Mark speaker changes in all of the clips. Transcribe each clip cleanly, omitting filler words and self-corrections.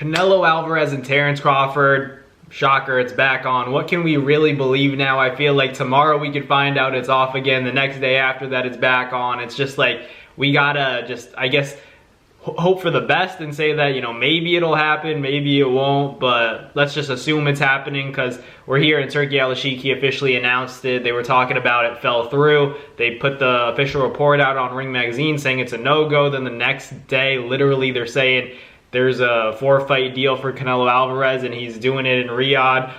Speaker 1: Canelo Alvarez and Terence Crawford, shocker, it's back on. What can we really believe now? I feel like tomorrow we could find out it's off again. The next day after that it's back on. It's just like we gotta just, I guess, hope for the best and say that, you know, maybe it'll happen, maybe it won't, but let's just assume it's happening because we're here in Turkey. Al-Ashiki officially announced it. They were talking about it, fell through. They put the official report out on Ring Magazine saying it's a no-go. Then the next day, literally, they're saying there's a 4-fight deal for Canelo Alvarez and he's doing it in Riyadh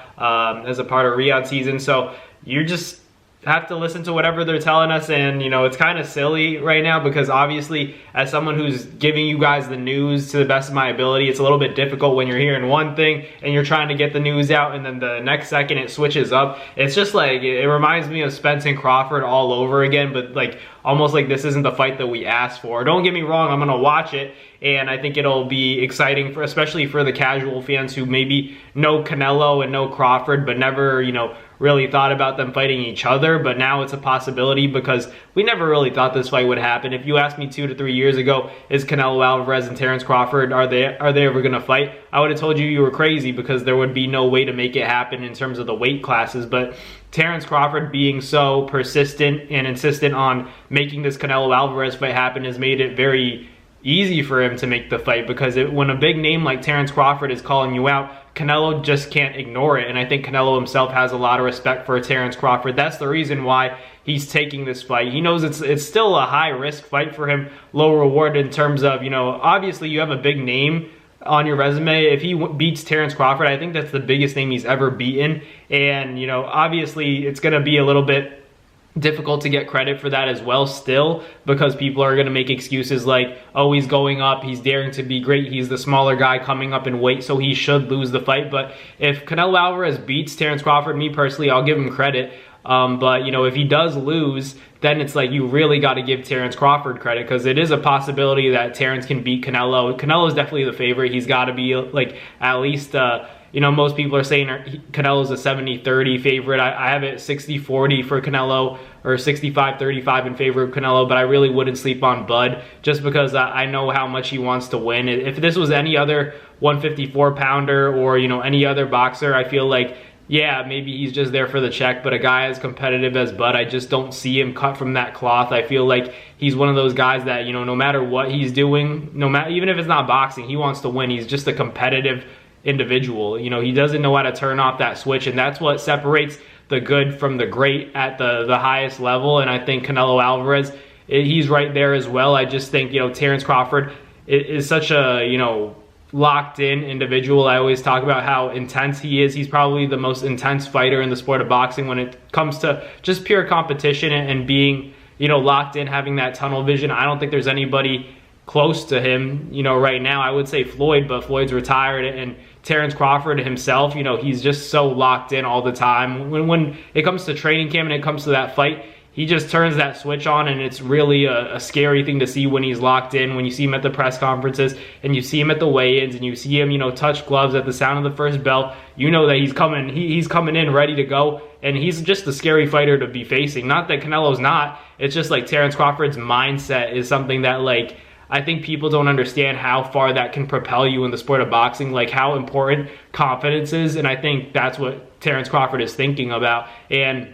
Speaker 1: as a part of Riyadh season. So you just have to listen to whatever they're telling us, and you know, it's kind of silly right now because obviously as someone who's giving you guys the news to the best of my ability, it's a little bit difficult when you're hearing one thing and you're trying to get the news out and then the next second it switches up. It's just like, it reminds me of Spence and Crawford all over again, but like almost like this isn't the fight that we asked for. Don't get me wrong, I'm gonna watch it and I think it'll be exciting for, especially for the casual fans who maybe know Canelo and know Crawford but never, you know, really thought about them fighting each other. But now it's a possibility because we never really thought this fight would happen. If you asked me 2 to 3 years ago, is Canelo Alvarez and Terence Crawford, are they ever gonna fight? I would have told you were crazy because there would be no way to make it happen in terms of the weight classes. But Terence Crawford being so persistent and insistent on making this Canelo Alvarez fight happen has made it very easy for him to make the fight, because when a big name like Terence Crawford is calling you out, Canelo just can't ignore it. And I think Canelo himself has a lot of respect for Terence Crawford. That's the reason why he's taking this fight. He knows it's still a high risk fight for him, low reward in terms of, you know, obviously you have a big name on your resume. If he beats Terence Crawford, I think that's the biggest name he's ever beaten. And, you know, obviously it's going to be a little bit difficult to get credit for that as well still, because people are going to make excuses like, oh, he's going up, he's daring to be great, he's the smaller guy coming up in weight, so he should lose the fight. But if Canelo Alvarez beats Terence Crawford, me personally, I'll give him credit. But, you know, if he does lose, then it's like you really got to give Terence Crawford credit, because it is a possibility that Terence can beat Canelo. Canelo is definitely the favorite. He's got to be like at least you know, most people are saying Canelo's a 70-30 favorite. I have it 60-40 for Canelo, or 65-35 in favor of Canelo, but I really wouldn't sleep on Bud just because I know how much he wants to win. If this was any other 154-pounder or, you know, any other boxer, I feel like, yeah, maybe he's just there for the check, but a guy as competitive as Bud, I just don't see him cut from that cloth. I feel like he's one of those guys that, you know, no matter what he's doing, even if it's not boxing, he wants to win. He's just a competitive individual. You know, he doesn't know how to turn off that switch, and that's what separates the good from the great at the highest level. And I think Canelo Alvarez, he's right there as well. I just think, you know, Terence Crawford is such a, you know, locked in individual. I always talk about how intense he is. He's probably the most intense fighter in the sport of boxing when it comes to just pure competition and being, you know, locked in, having that tunnel vision. I don't think there's anybody close to him, you know, right now. I would say Floyd, but Floyd's retired, and Terence Crawford himself, you know, he's just so locked in all the time. When it comes to training camp and it comes to that fight, he just turns that switch on, and it's really a scary thing to see when he's locked in. When you see him at the press conferences and you see him at the weigh-ins and you see him, you know, touch gloves at the sound of the first bell, you know that he's coming. He's coming in ready to go, and he's just a scary fighter to be facing. Not that Canelo's not. It's just like Terence Crawford's mindset is something that, like, I think people don't understand how far that can propel you in the sport of boxing, like how important confidence is. And I think that's what Terence Crawford is thinking about. And,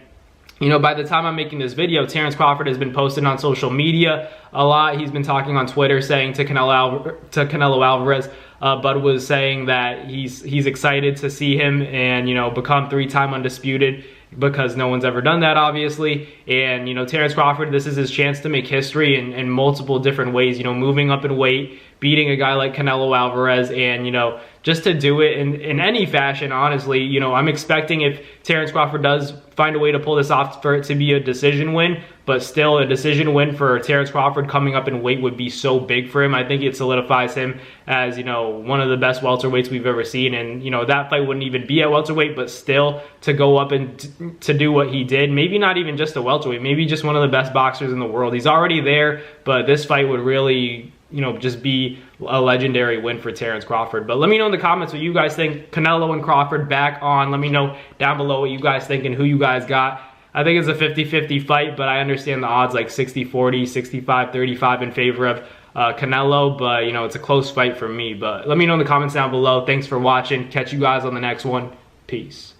Speaker 1: you know, by the time I'm making this video, Terence Crawford has been posting on social media a lot. He's been talking on Twitter saying to Canelo Alvarez, Bud was saying that he's excited to see him and, you know, become 3-time undisputed, because no one's ever done that, obviously. And, you know, Terence Crawford, this is his chance to make history in multiple different ways, you know, moving up in weight, beating a guy like Canelo Alvarez, and, you know, just to do it in any fashion, honestly. You know, I'm expecting if Terence Crawford does find a way to pull this off, for it to be a decision win, but still a decision win for Terence Crawford coming up in weight would be so big for him. I think it solidifies him as, you know, one of the best welterweights we've ever seen. And, you know, that fight wouldn't even be at welterweight, but still to go up and to do what he did, maybe not even just a welterweight, maybe just one of the best boxers in the world. He's already there, but this fight would really, you know, just be a legendary win for Terence Crawford. But let me know in the comments what you guys think. Canelo and Crawford back on. Let me know down below what you guys think and who you guys got. I think it's a 50-50 fight, but I understand the odds like 60-40, 65-35 in favor of Canelo, but you know, it's a close fight for me. But let me know in the comments down below. Thanks for watching. Catch you guys on the next one. Peace.